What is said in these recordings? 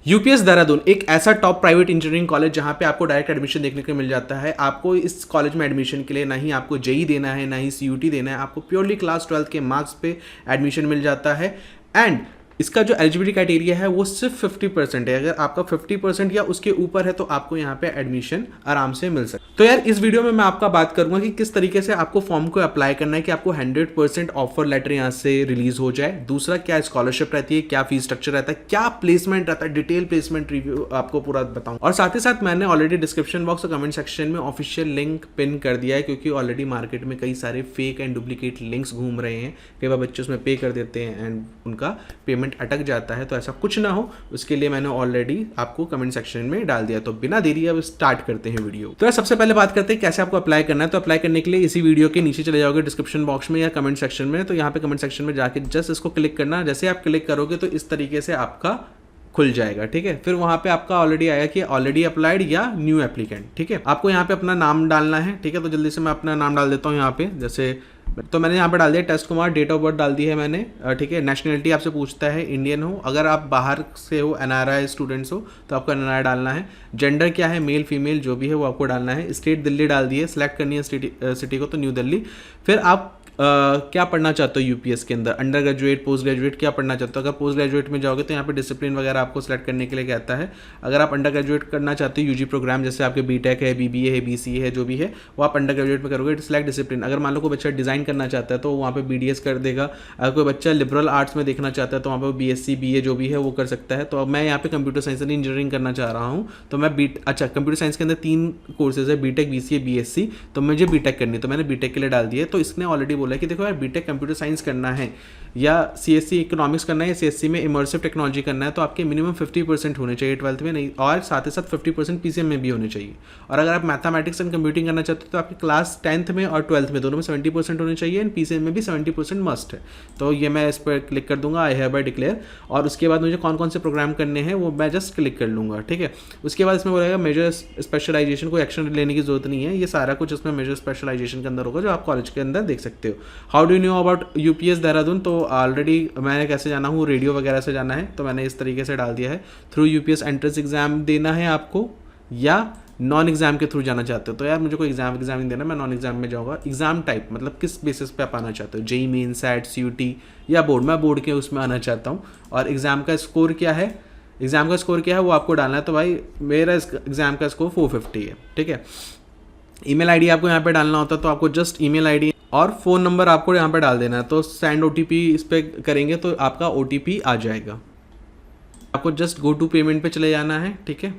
UPS Dehradun एक ऐसा top private engineering college जहां पे आपको डायरेक्ट एडमिशन देखने को मिल जाता है। आपको इस कॉलेज में एडमिशन के लिए ना ही आपको जेई देना है, ना ही सीयूटी देना है, आपको प्योरली क्लास 12 के मार्क्स पे एडमिशन मिल जाता है। एंड इसका जो एलिजिबिलिटी क्राइटेरिया है वो सिर्फ 50% है। अगर आपका 50% या उसके ऊपर है तो आपको यहाँ पे एडमिशन आराम से मिल सकता है। तो यार इस वीडियो में मैं आपका बात करूंगा कि किस तरीके से आपको फॉर्म को अप्लाई करना है कि आपको 100% ऑफर लेटर यहाँ से रिलीज हो जाए। दूसरा, क्या स्कॉलरशिप रहती है, क्या फीस स्ट्रक्चर रहता है, क्या प्लेसमेंट रहता है, डिटेल प्लेसमेंट रिव्यू आपको पूरा बताऊँ। और साथ ही साथ मैंने ऑलरेडी डिस्क्रिप्शन बॉक्स और कमेंट सेक्शन में ऑफिशियल लिंक पिन कर दिया है, क्योंकि ऑलरेडी मार्केट में कई सारे फेक एंड डुप्लीकेट लिंक्स घूम रहे हैं। कई बार बच्चे उसमें पे कर देते हैं एंड उनका पेमेंट अटक जाता है। तो ऐसा कुछ ना हो उसके लिए मैंने ऑलरेडी आपको कमेंट सेक्शन में डाल दिया। तो बिना देरी अब स्टार्ट करते हैं वीडियो। तो सबसे पहले बात करते हैं कैसे आपको अप्लाई करना है। तो अप्लाई करने के लिए इसी वीडियो के नीचे चले जाओगे डिस्क्रिप्शन बॉक्स में या कमेंट सेक्शन में। तो यहाँ पे कमेंट सेक्शन में जाके जस्ट इसको क्लिक करना। जैसे आप क्लिक करोगे तो इस तरीके से आपका खुल जाएगा। ठीक है, फिर वहां पे आपका ऑलरेडी आएगा कि ऑलरेडी अप्लाइड या न्यू एप्लीकेंट। ठीक है, आपको यहाँ पे अपना नाम डालना है। ठीक है, तो जल्दी से मैं अपना नाम डाल देता हूँ यहाँ पे। जैसे तो मैंने यहाँ पे डाल दिया test Kumar, date of birth डाल दी है मैंने। ठीक है, नेशनलिटी आपसे पूछता है इंडियन हो, अगर आप बाहर से हो एनआरआई स्टूडेंट्स हो तो आपको एनआरआई डालना है। जेंडर क्या है, मेल फीमेल जो भी है वो आपको डालना है। स्टेट दिल्ली डाल दी है, सिलेक्ट करनी है सिटी को तो न्यू दिल्ली। फिर आप क्या पढ़ना चाहते हो यूपीएस के अंदर, अंडर ग्रेजुएट, पोस्ट ग्रेजुएट, क्या पढ़ना चाहते हो। अगर पोस्ट ग्रेजुएट में जाओगे तो यहाँ पे डिसिप्लिन वगैरह आपको सेलेक्ट करने के लिए कहता है। अगर आप अंडर ग्रेजुएट करना चाहते हो यूजी प्रोग्राम, जैसे आपके बीटेक है, बीबीए है, बीसीए है, जो भी है वो आप अंडर ग्रेजुएट में करोगे। सिलेक्ट डिसिप्लिन, अगर मान लो कोई बच्चा डिज़ाइन करना चाहता है तो वहाँ पे बीडीएस कर देगा। अगर कोई बच्चा लिबरल आर्ट्स में देखना चाहता है तो वहाँ पर बीएससी बीए जो भी है वो कर सकता है। तो अब मैं यहाँ पे कंप्यूटर साइंस एंड इंजीनियरिंग करना चाह रहा हूँ तो मैं कंप्यूटर साइंस के अंदर 3 कोर्सेज है, बीटेक, बीसीए, बीएससी। तो मुझे बीटेक करनी है तो मैंने बीटेक के लिए डाल दिया। तो इसने ऑलरेडी बोला कि देखो यार बीटेक कंप्यूटर साइंस करना है या सीएससी इकोनॉमिक्स करना है या सीएससी में इमर्सिव टेक्नोलॉजी करना है तो आपके मिनिमम 50% होने चाहिए 12th में, नहीं और साथ ही साथ 50% पीसीएम में भी होने चाहिए। और अगर आप मैथमेटिक्स एंड कंप्यूटिंग करना चाहते हो तो आपकी क्लास 10th में और 12th में दोनों में 70% होने चाहिए एंड पीसीएम में भी 70% मस्ट है। तो ये मैं इस पर क्लिक कर दूंगा, आई हैव डिक्लेयर। और उसके बाद मुझे कौन कौन से प्रोग्राम करने हैं वो मैं जस्ट क्लिक कर लूँगा। ठीक है, उसके बाद इसमें बोलेगा मेजर स्पेशलाइजेशन, कोई एक्शन लेने की जरूरत नहीं है, ये सारा कुछ इसमें मेजर स्पेशलाइजेशन के अंदर होगा जो आप कॉलेज के अंदर देख सकते हो। How do you know about UPS Dehradun, तो ऑलरेडी मैंने कैसे जाना हूँ, रेडियो वगैरह से जाना है तो मैंने इस तरीके से डाल दिया है। थ्रू यूपीएस एंट्रेंस एग्जाम देना है आपको या नॉन एग्जाम के थ्रू जाना चाहते हो। तो यार मुझे कोई एग्जाम नहीं देना, मैं नॉन एग्जाम में जाऊँगा। एग्जाम टाइप मतलब किस बेसिस पे आप आना चाहते हो, जेई मेन, सैट, सीयूटी या बोर्ड। मैं बोर्ड के उसमें आना चाहता हूँ। और एग्जाम का स्कोर क्या है, वो आपको डालना है। तो भाई मेरा एग्जाम का स्कोर 450 है। ठीक है, ईमेल आईडी आपको यहाँ पे डालना होता है तो आपको जस्ट ईमेल आईडी और फ़ोन नंबर आपको यहाँ पे डाल देना है। तो सेंड ओटीपी इस पर करेंगे तो आपका ओटीपी आ जाएगा। आपको जस्ट गो टू पेमेंट पे चले जाना है। ठीक है,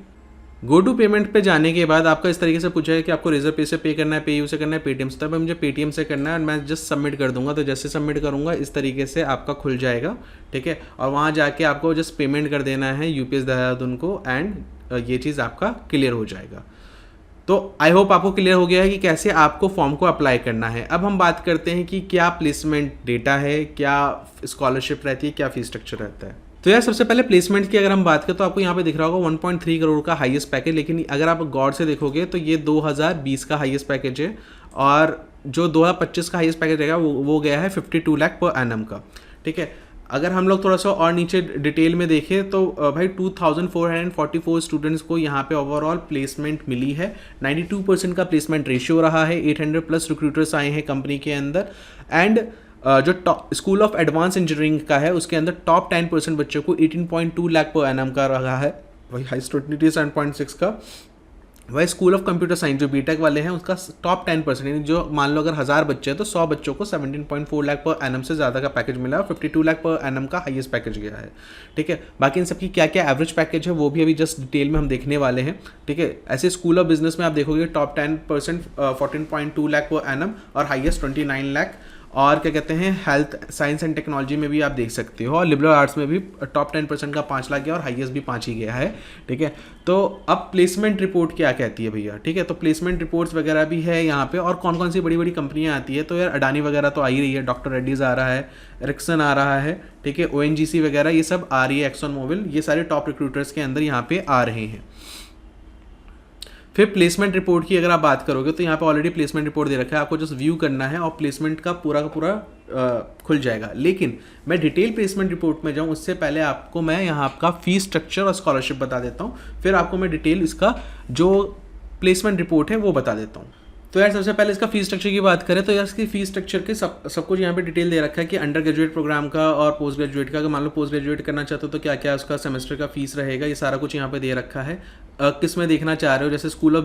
गो टू पेमेंट पे जाने के बाद आपका इस तरीके से पूछेगा कि आपको रिजर्व पे से पे करना है, पेयू से करना है, पेटीएम से। तब मुझे पेटीएम से करना है और मैं जस्ट सबमिट कर दूंगा। तो जैसे सबमिट करूंगा इस तरीके से आपका खुल जाएगा। ठीक है, और वहाँ जाके आपको जस्ट पेमेंट कर देना है यूपीएस देहरादून को एंड ये चीज़ आपका क्लियर हो जाएगा। तो आई होप आपको क्लियर हो गया है कि कैसे आपको फॉर्म को अप्लाई करना है। अब हम बात करते हैं कि क्या प्लेसमेंट डेटा है, क्या स्कॉलरशिप रहती है, क्या फीस स्ट्रक्चर रहता है। तो यार सबसे पहले प्लेसमेंट की अगर हम बात करें तो आपको यहाँ पे दिख रहा होगा 1.3 करोड़ का हाईएस्ट पैकेज। लेकिन अगर आप गौर से देखोगे तो ये 2020 का हाईएस्ट पैकेज है और जो 2025 का हाईएस्ट पैकेज रहेगा वो गया है 52 लाख पर एनम का। ठीक है, अगर हम लोग थोड़ा सा और नीचे डिटेल में देखें तो भाई 2444 स्टूडेंट्स को यहाँ पे ओवरऑल प्लेसमेंट मिली है। 92% का प्लेसमेंट रेशियो रहा है। 800+ रिक्रूटर्स आए हैं कंपनी के अंदर। एंड जो स्कूल ऑफ एडवांस इंजीनियरिंग का है उसके अंदर टॉप 10% बच्चों को 18.2 लाख पर एनम का रहा है। वही हाई स्टूडेंट 7.6 का। वही स्कूल ऑफ कंप्यूटर साइंस जो बीटेक वाले हैं उसका टॉप 10%, यानी जो मान लो अगर 1000 बच्चे हैं तो 100 बच्चों को 17.4 लाख पर एनम से ज़्यादा का पैकेज मिला और 52 लाख पर एनम का हाईएस्ट पैकेज गया है। ठीक है, बाकी इन सबकी क्या क्या एवरेज पैकेज है वो भी अभी जस्ट डिटेल में हम देखने वाले हैं। ठीक है, ऐसे स्कूल ऑफ बिजनेस में आप देखोगे टॉप 10% 14.2 लाख पर एनम और हाईएस्ट 29 लाख। और क्या कहते हैं हेल्थ साइंस एंड टेक्नोलॉजी में भी आप देख सकते हो और लिबरल आर्ट्स में भी टॉप 10% का 5 लाख गया और हाईएस्ट भी 5 ही गया है। ठीक है, तो अब प्लेसमेंट रिपोर्ट क्या कहती है भैया। ठीक है, तो प्लेसमेंट रिपोर्ट्स वगैरह भी है यहाँ पे और कौन कौन सी बड़ी बड़ी कंपनियाँ आती है। तो यार अडानी वगैरह तो आ ही रही है, डॉक्टर रेड्डीज आ रहा है, एरिक्सन आ रहा है। ठीक है, ONGC वगैरह ये सब आ रही है, एक्सन मोबिल, ये सारे टॉप रिक्रूटर्स के अंदर यहाँ पे आ रहे हैं। फिर प्लेसमेंट रिपोर्ट की अगर आप बात करोगे तो यहाँ पे ऑलरेडी प्लेसमेंट रिपोर्ट दे रखा है, आपको जस्ट व्यू करना है और प्लेसमेंट का पूरा खुल जाएगा। लेकिन मैं डिटेल प्लेसमेंट रिपोर्ट में जाऊँ उससे पहले आपको मैं यहाँ आपका फीस स्ट्रक्चर और स्कॉलरशिप बता देता हूँ, फिर आपको मैं डिटेल इसका जो प्लेसमेंट रिपोर्ट है वो बता देता हूँ। तो यार सबसे पहले इसका फीस स्ट्रक्चर की बात करें तो यार इसकी फीस स्ट्रक्चर के सब कुछ यहाँ पे डिटेल दे रखा है कि अंडर ग्रेजुएट प्रोग्राम का और पोस्ट ग्रेजुएट का, अगर मान लो पोस्ट ग्रेजुएट करना चाहते हो तो क्या क्या उसका सेमेस्टर का फीस रहेगा, ये सारा कुछ यहाँ पे दे रखा है। किस में देखना चाह रहे हो, जैसे स्कूल ऑफ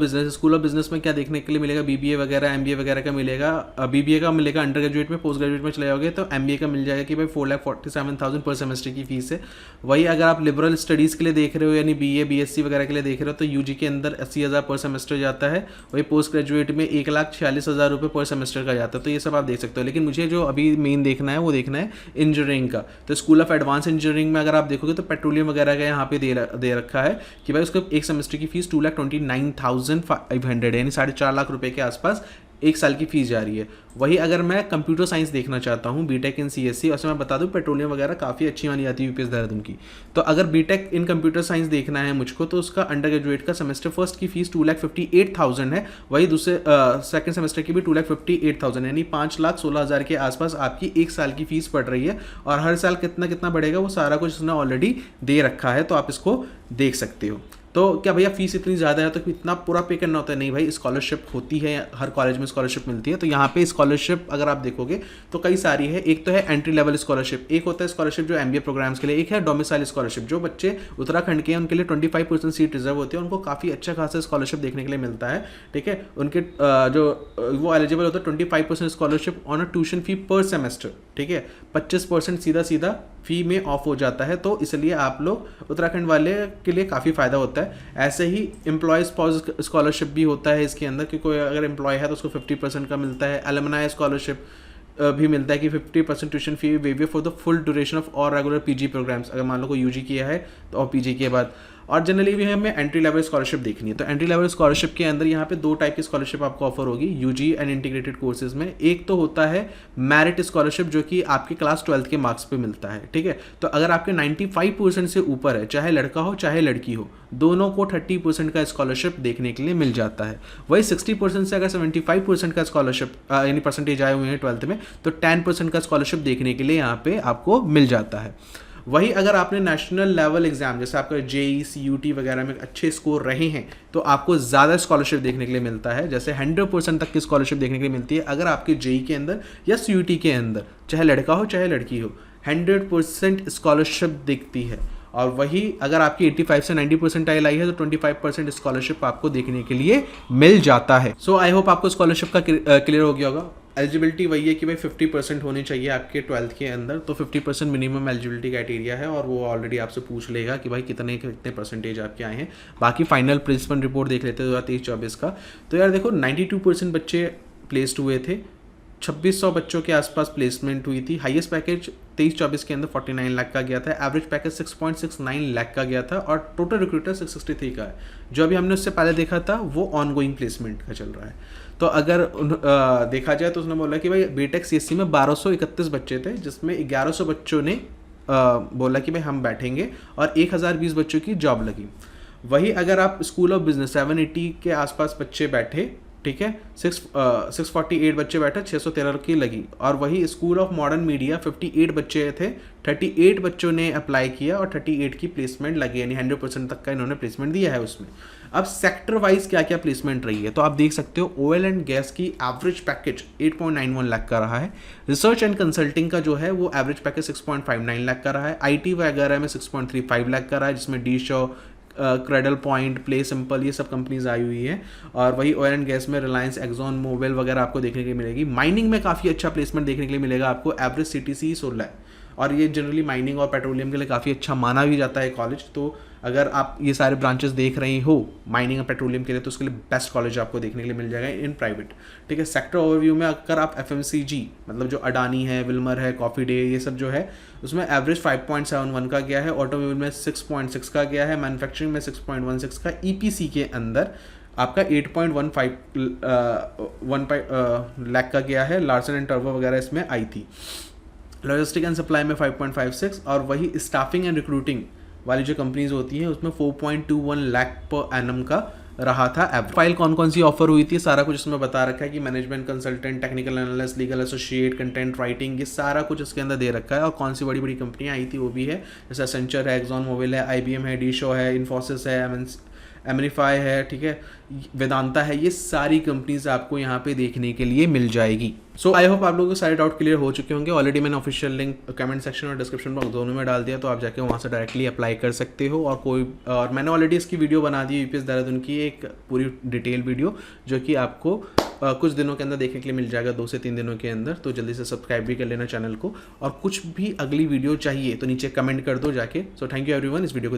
बिजनेस में क्या देखने के लिए मिलेगा, बीबीए वगैरह एमबीए वगैरह का मिलेगा। बीबीए का मिलेगा अंडर ग्रेजुएट में, पोस्ट ग्रेजुएट में चले जाओगे तो एमबीए का मिल जाएगा कि भाई 4,47,000 पर सेमेस्टर की फीस है। वही अगर आप लिबरल स्टडीज़ के लिए देख रहे हो यानी बीए बीएससी वगैरह के लिए देख रहे हो तो यूजी के अंदर 80,000 पर सेमेस्टर जाता है। वही पोस्ट ग्रेजुएट में 1,46,000 रुपये पर सेमेस्टर का जाता है। तो ये सब आप देख सकते हो, लेकिन मुझे जो अभी मेन देखना है वो देखना है इंजीनियरिंग का। तो स्कूल ऑफ एडवांस इंजीनियरिंग में अगर आप देखोगे तो पेट्रोलियम वगैरह का यहाँ पे दे रखा है कि भाई उसका एक सेमेस्टर की फीस 2,29,500 यानी 4.5 लाख रुपए के आसपास एक साल की फीस जा रही है। वही अगर मैं कंप्यूटर साइंस देखना चाहता हूँ बीटेक इन सीएससी, और मैं बता दूँ पेट्रोलियम वगैरह काफ़ी अच्छी मानी जाती है यूपीएस देहरादून की। तो अगर बीटेक इन कंप्यूटर साइंस देखना है मुझको तो उसका अंडर ग्रेजुएट का सेमेस्टर फर्स्ट की फीस 2,58,000 है। वही दूसरे सेकंड सेमेस्टर की भी 2,58,000 यानी 5,16,000 के आसपास आपकी एक साल की फीस पड़ रही है। और हर साल कितना कितना बढ़ेगा वो सारा कुछ उसने ऑलरेडी दे रखा है, तो आप इसको देख सकते हो। तो क्या भैया फीस इतनी ज़्यादा है तो इतना पूरा पे करना होता है? नहीं भाई, स्कॉलरशिप होती है, हर कॉलेज में स्कॉलरशिप मिलती है। तो यहाँ पे स्कॉलरशिप अगर आप देखोगे तो कई सारी है। एक तो है एंट्री लेवल स्कॉलरशिप, एक होता है स्कॉलरशिप जो एमबीए प्रोग्राम्स के लिए, एक है डोमिसाइल स्कॉलरशिप जो बच्चे उत्तराखंड के हैं उनके लिए 25% सीट रिजर्व होती है, उनको काफ़ी अच्छा खासा स्कॉलरशिप देखने के लिए मिलता है। ठीक है, उनके जो वो एलिजिबल होता है 25% scholarship on a tuition fee पर सेमेस्टर। ठीक है, 25% सीधा फी में ऑफ हो जाता है, तो इसलिए आप लोग उत्तराखंड वाले के लिए काफ़ी फ़ायदा होता है। ऐसे ही एम्प्लॉय स्पॉज स्कॉलरशिप भी होता है इसके अंदर कि कोई अगर एम्प्लॉय है तो उसको 50% का मिलता है। एलुमनाई स्कॉलरशिप भी मिलता है कि 50% tuition fee wave for the full duration of और रेगुलर पीजी प्रोग्राम्स, अगर मान लो कोई यूजी किया है तो और पीजी के बाद। और जनरली भी हमें एंट्री लेवल स्कॉलरशिप देखनी है, तो एंट्री लेवल स्कॉलरशिप के अंदर यहाँ पे 2 टाइप की स्कॉलरशिप आपको ऑफर होगी यूजी एंड इंटीग्रेटेड कोर्सेज में। एक तो होता है मेरिट स्कॉलरशिप जो कि आपके क्लास 12th के मार्क्स पे मिलता है। ठीक है, तो अगर आपके 95% से ऊपर है, चाहे लड़का हो चाहे लड़की हो, दोनों को 30% का स्कॉलरशिप देखने के लिए मिल जाता है। वही 60% से अगर 75% का स्कॉलरशिप यानी परसेंटेज आए हुए हैं 12th में तो 10% का स्कॉलरशिप देखने के लिए यहाँ पे आपको मिल जाता है। वही अगर आपने नेशनल लेवल एग्जाम जैसे आपका जेई सीयूटी वगैरह में अच्छे स्कोर रहे हैं तो आपको ज़्यादा स्कॉलरशिप देखने के लिए मिलता है, जैसे 100% तक की स्कॉलरशिप देखने के लिए मिलती है अगर आपके जेई के अंदर या सीयूटी के अंदर, चाहे लड़का हो चाहे लड़की हो, 100% स्कॉलरशिप दिखती है। और वही अगर आपकी 85 से 90% आई है तो 25% स्कॉलरशिप आपको देखने के लिए मिल जाता है। सो आई होप आपको स्कॉलरशिप का क्लियर हो गया होगा। एलिजिबिलिटी वही है कि भाई 50% होनी चाहिए आपके 12th के अंदर, तो 50% मिनिमम एलिजिबिलिटी क्राइटेरिया है और वो ऑलरेडी आपसे पूछ लेगा कि भाई कितने परसेंटेज आपके आए हैं। बाकी फाइनल प्लेसमेंट रिपोर्ट देख लेते हैं 2023-24 का। तो यार देखो 92% बच्चे प्लेस्ड हुए थे, 2600 बच्चों के आसपास प्लेसमेंट हुई थी। हाईएस्ट पैकेज 23-24 के अंदर 49 लाख का गया था, एवरेज पैकेज 6.69 लाख का गया था और टोटल रिक्रूटर 663 का है। जो अभी हमने उससे पहले देखा था वो ऑनगोइंग प्लेसमेंट का चल रहा है। तो अगर देखा जाए तो उसने बोला कि भाई बीटेक सीएससी में 1231 बच्चे थे जिसमें 1100 बच्चों ने बोला कि भाई हम बैठेंगे और 1020 बच्चों की जॉब लगी। वही अगर आप स्कूल ऑफ बिजनेस 780 के आसपास बच्चे बैठे, ठीक है, 648 बच्चे बैठे, 613 की लगी। और वही स्कूल ऑफ मॉडर्न मीडिया 58 बच्चे थे, 38 बच्चों ने अप्लाई किया और 38 की प्लेसमेंट लगी, यानी 100% तक का इन्होंने प्लेसमेंट दिया है उसमें। अब सेक्टर वाइज क्या क्या प्लेसमेंट रही है तो आप देख सकते हो। ऑयल एंड गैस की एवरेज पैकेज 8.91 लाख का रहा है। रिसर्च एंड कंसल्टिंग का जो है वो एवरेज पैकेज 6.59 लाख का रहा है। आईटी वगैरह में 6.35 लाख का रहा है जिसमें D show, cradle point, play simple ये सब कंपनीज आई हुई है। और वही ऑयल एंड गैस में रिलायंस, एक्सॉन मोबिल वगैरह आपको देखने के लिए मिलेगी। माइनिंग में काफ़ी अच्छा प्लेसमेंट देखने के लिए मिलेगा आपको, एवरेज सीटीसी 16 है और ये जनरली माइनिंग और पेट्रोलियम के लिए काफ़ी अच्छा माना भी जाता है कॉलेज। तो अगर आप ये सारे ब्रांचेस देख रहे हो माइनिंग और पेट्रोलियम के लिए तो उसके लिए बेस्ट कॉलेज आपको देखने के लिए मिल जाएगा इन प्राइवेट। ठीक है, सेक्टर ओवरव्यू में अगर आप एफएमसीजी मतलब जो अडानी है, विल्मर है, कॉफ़ी डे, ये सब जो है उसमें एवरेज 5.71 का गया है, ऑटोमोबाइल में 6.6 का गया है, मैन्युफैक्चरिंग में 6.16 का, ईपीसी के अंदर आपका 8.15 लाख का गया है। लार्सन एंड टर्बो वगैरह इसमें आई थी। लॉजिस्टिक एंड सप्लाई में 5.56 और वही स्टाफिंग एंड रिक्रूटिंग वाली जो कंपनीज होती हैं उसमें 4.21 लाख पर एनम का रहा था एवरेज। फाइल कौन कौन सी ऑफर हुई थी सारा कुछ इसमें बता रखा है कि management consultant, technical analyst, legal associate, content writing, ये सारा कुछ इसके अंदर दे रखा है। और कौन सी बड़ी बड़ी कंपनियां आई थी वो भी है, जैसे एसेंचर है, एक्सॉन मोबिल है, IBM है, डीशो है, इन्फोसिस है, एमनिफाई है, ठीक है, वेदांता है, ये सारी कंपनीज आपको यहाँ पे देखने के लिए मिल जाएगी। सो आई होप आप लोगों के सारे डाउट क्लियर हो चुके होंगे। ऑलरेडी मैंने ऑफिशियल लिंक कमेंट सेक्शन और डिस्क्रिप्शन बॉक्स दोनों में डाल दिया, तो आप जाके वहाँ से डायरेक्टली अप्लाई कर सकते हो। और मैंने ऑलरेडी इसकी वीडियो बना दी UPS देहरादून की, एक पूरी डिटेल वीडियो, जो कि आपको कुछ दिनों के अंदर देखने के लिए मिल जाएगा, 2 से 3 दिनों के अंदर। तो जल्दी से सब्सक्राइब भी कर लेना चैनल को, और कुछ भी अगली वीडियो चाहिए तो नीचे कमेंट कर दो जाके। सो थैंक यू एवरीवन इस वीडियो को